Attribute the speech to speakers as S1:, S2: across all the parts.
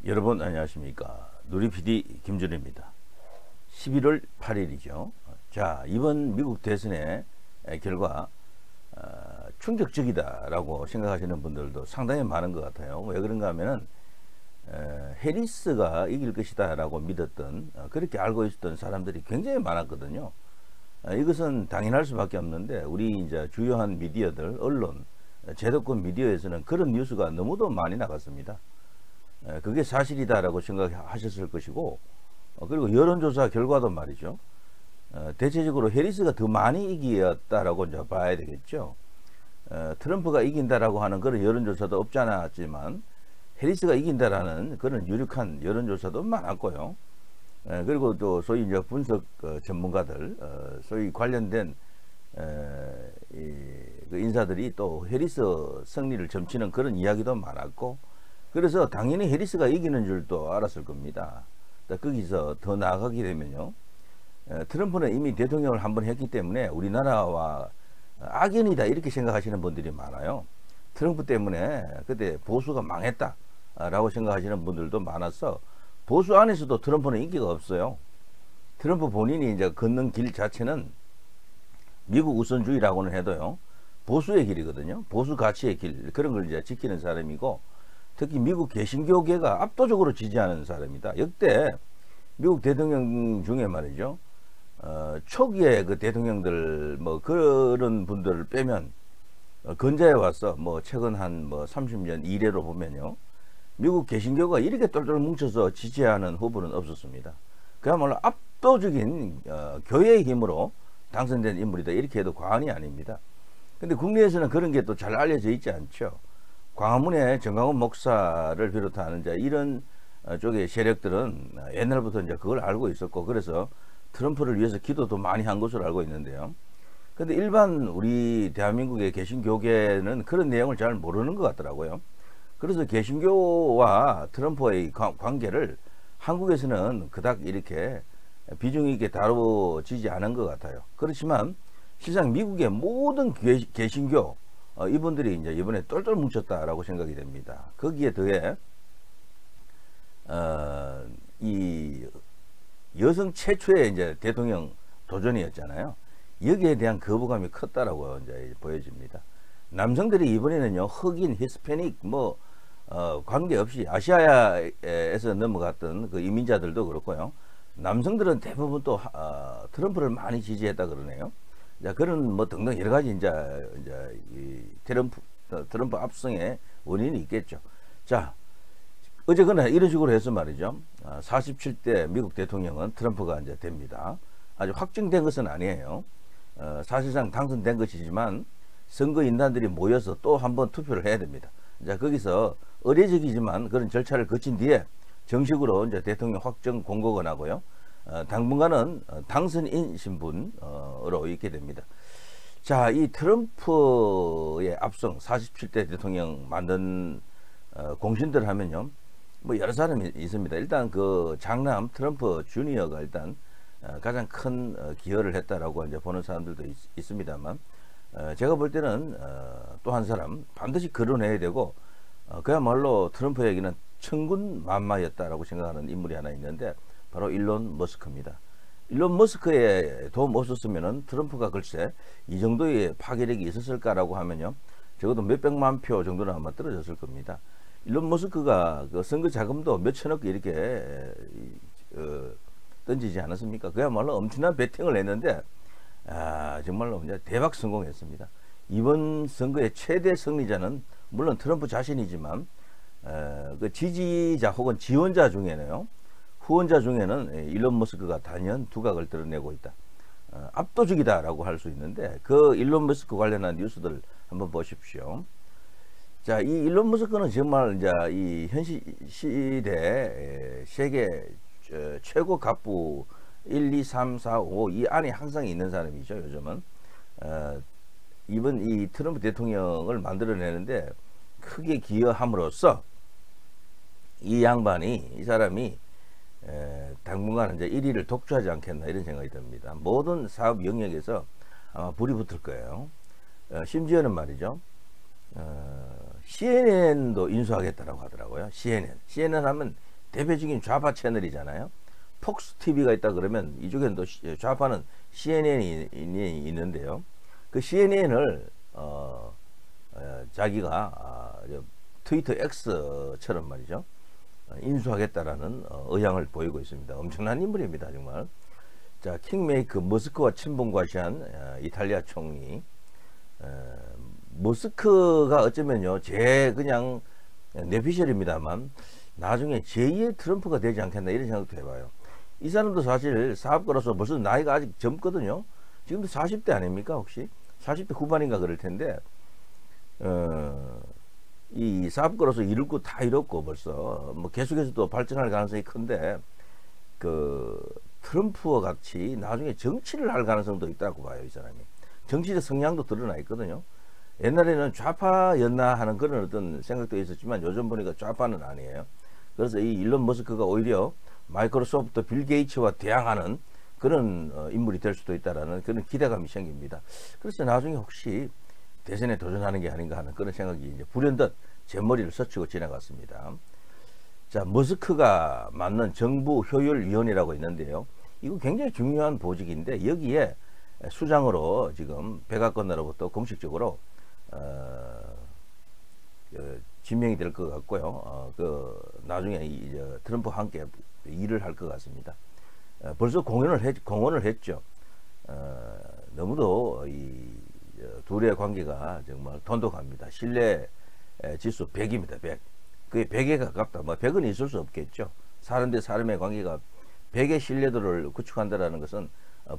S1: 여러분 안녕하십니까. 누리PD 김준입니다. 11월 8일이죠. 자, 이번 미국 대선의 결과 충격적이다라고 생각하시는 분들도 상당히 많은 것 같아요. 왜 그런가 하면은 해리스가 이길 것이다 라고 믿었던, 그렇게 알고 있었던 사람들이 굉장히 많았거든요. 이것은 당연할 수밖에 없는데, 우리 이제 주요한 미디어들, 언론, 제도권 미디어에서는 그런 뉴스가 너무도 많이 나갔습니다. 그게 사실이다라고 생각하셨을 것이고, 그리고 여론조사 결과도 말이죠. 대체적으로 해리스가 더 많이 이겼다라고 이제 봐야 되겠죠. 트럼프가 이긴다라고 하는 그런 여론조사도 없지 않았지만, 해리스가 이긴다라는 그런 유력한 여론조사도 많았고요. 그리고 또 소위 이제 분석 전문가들, 소위 관련된 그 인사들이 또 해리스 승리를 점치는 그런 이야기도 많았고, 그래서 당연히 해리스가 이기는 줄도 알았을 겁니다. 거기서 더 나아가게 되면요, 트럼프는 이미 대통령을 한번 했기 때문에 우리나라와 악연이다 이렇게 생각하시는 분들이 많아요. 트럼프 때문에 그때 보수가 망했다 라고 생각하시는 분들도 많아서, 보수 안에서도 트럼프는 인기가 없어요. 트럼프 본인이 이제 걷는 길 자체는 미국 우선주의라고는 해도요, 보수의 길이거든요. 보수 가치의 길, 그런 걸 이제 지키는 사람이고, 특히 미국 개신교계가 압도적으로 지지하는 사람이다. 역대 미국 대통령 중에 말이죠, 초기에 그 대통령들 뭐 그런 분들을 빼면, 근자에 와서 뭐 최근 한 뭐 30년 이래로 보면요, 미국 개신교가 이렇게 똘똘 뭉쳐서 지지하는 후보는 없었습니다. 그야말로 압도적인 교회의 힘으로 당선된 인물이다 이렇게 해도 과언이 아닙니다. 근데 국내에서는 그런 게 또 잘 알려져 있지 않죠. 광화문에 정강훈 목사를 비롯한 이제 이런 쪽의 세력들은 옛날부터 이제 그걸 알고 있었고, 그래서 트럼프를 위해서 기도도 많이 한 것으로 알고 있는데요. 근데 일반 우리 대한민국의 개신교계는 그런 내용을 잘 모르는 것 같더라고요. 그래서 개신교와 트럼프의 관계를 한국에서는 그닥 이렇게 비중 있게 다뤄지지 않은 것 같아요. 그렇지만 실상 미국의 모든 개신교 이분들이 이제 이번에 똘똘 뭉쳤다라고 생각이 됩니다. 거기에 더해 이 여성 최초의 이제 대통령 도전이었잖아요. 여기에 대한 거부감이 컸다라고 이제 보여집니다. 남성들이 이번에는요, 흑인, 히스패닉 뭐 관계없이 아시아에서 넘어갔던 그 이민자들도 그렇고요, 남성들은 대부분 또 트럼프를 많이 지지했다 그러네요. 자, 그런 뭐 등등 여러 가지 이제 이 트럼프 압승의 원인이 있겠죠. 자, 어쨌거나 이런 식으로 해서 말이죠, 47대 미국 대통령은 트럼프가 이제 됩니다. 아직 확정된 것은 아니에요. 사실상 당선된 것이지만 선거인단들이 모여서 또 한번 투표를 해야 됩니다. 자, 거기서 의례적이지만 그런 절차를 거친 뒤에 정식으로 이제 대통령 확정 공고가 나고요, 당분간은 당선인 신분으로 있게 됩니다. 자, 이 트럼프의 압승, 47대 대통령 만든 공신들 하면요, 뭐 여러 사람이 있습니다. 일단 그 장남 트럼프 주니어가 일단 가장 큰 기여를 했다라고 이제 보는 사람들도 있습니다만, 제가 볼 때는 또 한 사람 반드시 거론해야 되고, 그야말로 트럼프에게는 천군만마였다라고 생각하는 인물이 하나 있는데, 바로 일론 머스크입니다. 일론 머스크의 도움 없었으면은 트럼프가 글쎄 이 정도의 파괴력이 있었을까라고 하면요, 적어도 몇백만 표 정도는 아마 떨어졌을 겁니다. 일론 머스크가 그 선거 자금도 몇천억 이렇게 던지지 않았습니까? 그야말로 엄청난 배팅을 했는데, 정말로 이제 대박 성공했습니다. 이번 선거의 최대 승리자는 물론 트럼프 자신이지만, 그 지지자 혹은 지원자 중에는요, 후원자 중에는 일론 머스크가 단연 두각을 드러내고 있다. 압도적이다라고 할 수 있는데, 그 일론 머스크 관련한 뉴스들 한번 보십시오. 자, 이 일론 머스크는 정말 이제 이 현 시대 세계 최고 갑부 1, 2, 3, 4, 5 이 안에 항상 있는 사람이죠. 요즘은 이번 이 트럼프 대통령을 만들어내는데 크게 기여함으로써 이 양반이, 이 사람이 당분간 이제 1위를 독주하지 않겠나 이런 생각이 듭니다. 모든 사업 영역에서 아마 불이 붙을 거예요. 심지어는 말이죠, CNN도 인수하겠다라고 하더라고요. CNN 하면 대표적인 좌파 채널이잖아요. 폭스 TV가 있다 그러면 이쪽에는 또 좌파는 CNN이 있는데요. 그 CNN을 자기가 트위터 X처럼 말이죠, 인수하겠다라는 의향을 보이고 있습니다. 엄청난 인물입니다, 정말. 자, 킹메이커 머스크와 친분과시한 이탈리아 총리. 머스크가 어쩌면요, 그냥 뇌피셜입니다만 나중에 제2의 트럼프가 되지 않겠나 이런 생각도 해봐요. 이 사람도 사실 사업가로서 벌써 나이가 아직 젊거든요. 지금도 40대 아닙니까? 혹시 40대 후반인가 그럴 텐데, 이 사업가로서 이룰 거 다 이뤘고 벌써 뭐 계속해서 또 발전할 가능성이 큰데, 그 트럼프와 같이 나중에 정치를 할 가능성도 있다고 봐요. 이 사람이 정치적 성향도 드러나 있거든요. 옛날에는 좌파였나 하는 그런 어떤 생각도 있었지만 요즘 보니까 좌파는 아니에요. 그래서 이 일론 머스크가 오히려 마이크로소프트 빌 게이츠와 대항하는 그런 인물이 될 수도 있다라는 그런 기대감이 생깁니다. 그래서 나중에 혹시 대선에 도전하는 게 아닌가 하는 그런 생각이 이제 불현듯 제 머리를 스치고 지나갔습니다. 자, 머스크가 맡는 정부 효율위원회라고 있는데요. 이거 굉장히 중요한 보직인데 여기에 수장으로 지금 백악관으로부터 공식적으로 지명이 될 것 같고요. 나중에 이제 트럼프와 함께 일을 할 것 같습니다. 벌써 공언을 했죠. 너무도 이 둘의 관계가 정말 돈독합니다. 신뢰 지수 100입니다. 100. 그게 100에 가깝다. 뭐 100은 있을 수 없겠죠. 사람 대 사람의 관계가 100의 신뢰도를 구축한다라는 것은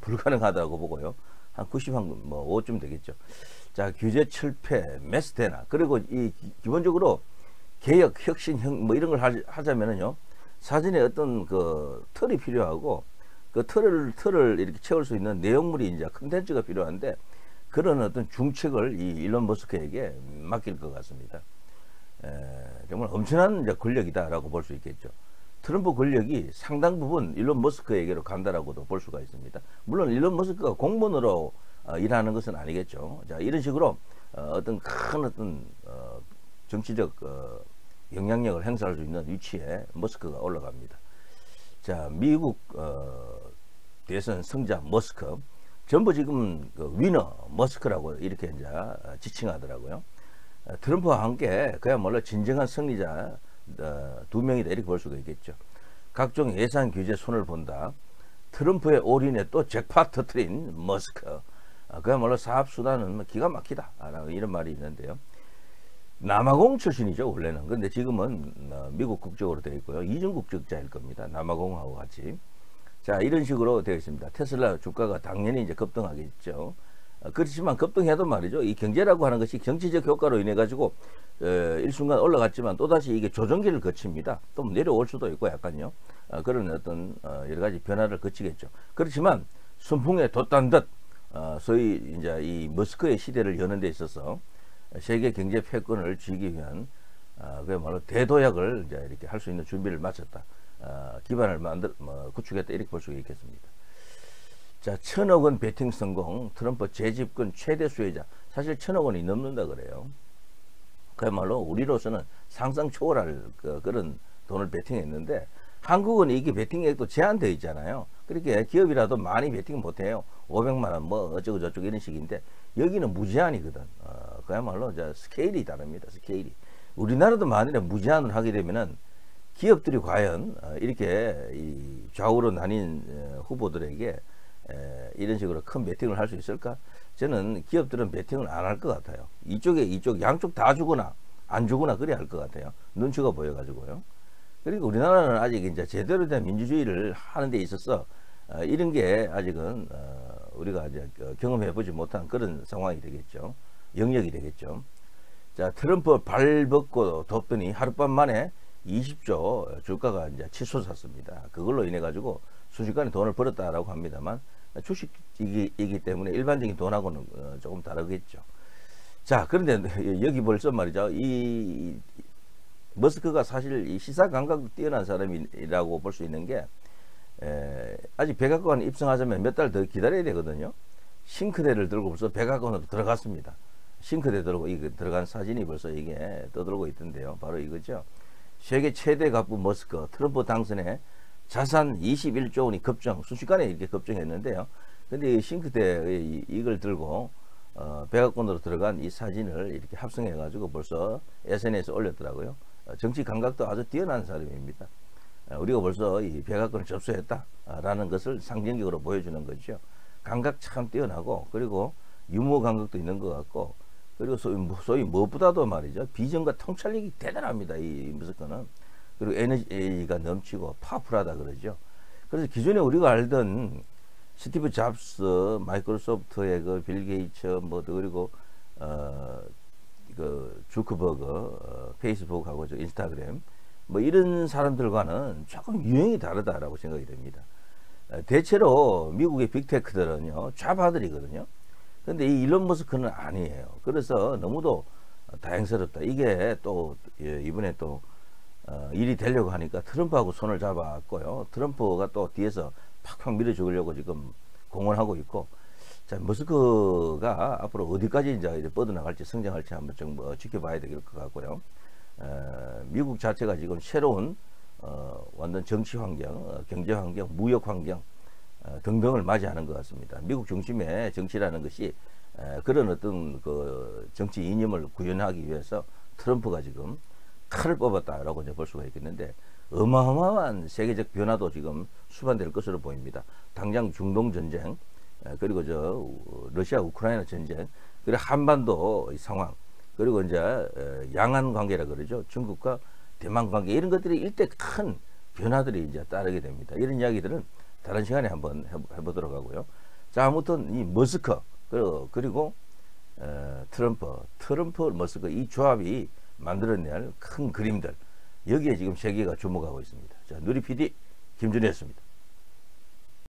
S1: 불가능하다고 보고요. 한 90, 뭐 5쯤 되겠죠. 자, 규제 철폐, 메스 대나, 그리고 이 기본적으로 개혁, 혁신, 뭐 이런 걸 하자면은요, 사전에 어떤 그 틀이 필요하고, 그 틀을 이렇게 채울 수 있는 내용물이 이제 컨텐츠가 필요한데, 그런 어떤 중책을 이 일론 머스크에게 맡길 것 같습니다. 정말 엄청난 이제 권력이다라고 볼 수 있겠죠. 트럼프 권력이 상당 부분 일론 머스크에게로 간다라고도 볼 수가 있습니다. 물론 일론 머스크가 공무원으로 일하는 것은 아니겠죠. 자, 이런 식으로 어떤 큰 어떤 정치적 영향력을 행사할 수 있는 위치에 머스크가 올라갑니다. 자, 미국 대선 승자 머스크, 전부 지금 그 위너 머스크라고 이렇게 이제 지칭하더라고요. 트럼프와 함께 그야말로 진정한 승리자 두 명이다 이렇게 볼 수가 있겠죠. 각종 예산 규제 손을 본다. 트럼프의 올인에 또 잭팟 터트린 머스크. 그야말로 사업 수단은 기가 막히다 라는 이런 말이 있는데요. 남아공 출신이죠, 원래는. 근데 지금은 미국 국적으로 되어 있고요. 이중 국적자일 겁니다. 남아공하고 같이. 자, 이런 식으로 되어 있습니다. 테슬라 주가가 당연히 이제 급등하겠죠. 그렇지만 급등해도 말이죠, 이 경제라고 하는 것이 정치적 효과로 인해 가지고 일순간 올라갔지만 또다시 이게 조정기를 거칩니다. 또 내려올 수도 있고 약간요, 그런 어떤 여러 가지 변화를 거치겠죠. 그렇지만 순풍에 돛단 듯 소위 이제 이 머스크의 시대를 여는 데 있어서 세계 경제 패권을 쥐기 위한 그야말로 대도약을 이제 이렇게 할 수 있는 준비를 마쳤다. 기반을 구축했다 이렇게 볼 수 있겠습니다. 자, 1000억 원 베팅 성공, 트럼프 재집권 최대 수혜자. 사실 1000억 원이 넘는다 그래요. 그야말로 우리로서는 상상 초월할 그런 돈을 베팅했는데, 한국은 이게 베팅액도 제한되어 있잖아요. 그렇게 기업이라도 많이 베팅 못해요. 500만 원 뭐 어쩌고 저쩌고 이런 식인데, 여기는 무제한이거든. 그야말로 스케일이 다릅니다. 스케일이. 우리나라도 만일에 무제한을 하게 되면은 기업들이 과연 이렇게 이 좌우로 나뉜 후보들에게 이런 식으로 큰 베팅을 할 수 있을까? 저는 기업들은 베팅을 안 할 것 같아요. 이쪽 양쪽 다 주거나 안 주거나 그래야 할 것 같아요. 눈치가 보여가지고요. 그리고 우리나라는 아직 이제 제대로 된 민주주의를 하는 데 있어서 이런 게 아직은 우리가 이제 경험해 보지 못한 그런 상황이 되겠죠. 영역이 되겠죠. 자, 트럼프 발 벗고 뒀더니 하룻밤 만에 20조 주가가 이제 치솟았습니다. 그걸로 인해 가지고 순식간에 돈을 벌었다라고 합니다만, 주식이기 때문에 일반적인 돈하고는 조금 다르겠죠. 자, 그런데 여기 벌써 말이죠, 이 머스크가 사실 이 시사 감각도 뛰어난 사람이라고 볼 수 있는 게, 아직 백악관 입성하자면 몇 달 더 기다려야 되거든요. 싱크대를 들고 벌써 백악관으로 들어갔습니다. 싱크대 들고 들어간 사진이 벌써 이게 떠들고 있던데요. 바로 이거죠. 세계 최대 가부 머스크 트럼프 당선에 자산 21조 원이 급증, 순식간에 이렇게 급증했는데요. 근데 이 싱크대의 이걸 들고 백악관으로 들어간 이 사진을 이렇게 합성해 가지고 벌써 SNS에 올렸더라고요. 정치 감각도 아주 뛰어난 사람입니다. 우리가 벌써 이 백악관을 접수했다라는 것을 상징적으로 보여주는 거죠. 감각 참 뛰어나고, 그리고 유머 감각도 있는 것 같고, 그리고 소위 무엇보다도 말이죠, 비전과 통찰력이 대단합니다. 이 머스크는. 그리고 에너지가 넘치고 파워풀하다 그러죠. 그래서 기존에 우리가 알던 스티브 잡스, 마이크로소프트의 그 빌 게이츠, 그리고 그 주크버그, 페이스북하고 인스타그램, 이런 사람들과는 조금 유형이 다르다라고 생각이 됩니다. 대체로 미국의 빅테크들은요, 좌파들이거든요. 근데 이 일론 머스크는 아니에요. 그래서 너무도 다행스럽다. 이게 또 이번에 또 일이 되려고 하니까 트럼프하고 손을 잡았고요. 트럼프가 또 뒤에서 팍팍 밀어주려고 지금 공언하고 있고, 자, 머스크가 앞으로 어디까지 이제 뻗어나갈지 성장할지 한번 좀 지켜봐야 될 것 같고요. 미국 자체가 지금 새로운 완전 정치 환경, 경제 환경, 무역 환경 등등을 맞이하는 것 같습니다. 미국 중심의 정치라는 것이 그런 어떤 그 정치 이념을 구현하기 위해서 트럼프가 지금 칼을 뽑았다라고 이제 볼 수가 있겠는데, 어마어마한 세계적 변화도 지금 수반될 것으로 보입니다. 당장 중동 전쟁, 그리고 러시아 우크라이나 전쟁, 그리고 한반도 상황, 그리고 이제 양안 관계라 그러죠. 중국과 대만 관계, 이런 것들이 일대 큰 변화들이 이제 따르게 됩니다. 이런 이야기들은 다른 시간에 한번 해보도록 하고요. 자, 아무튼 이 머스크 그리고 트럼프 머스크 이 조합이 만들어낼 큰 그림들, 여기에 지금 세계가 주목하고 있습니다. 자, 누리 PD 김준희였습니다.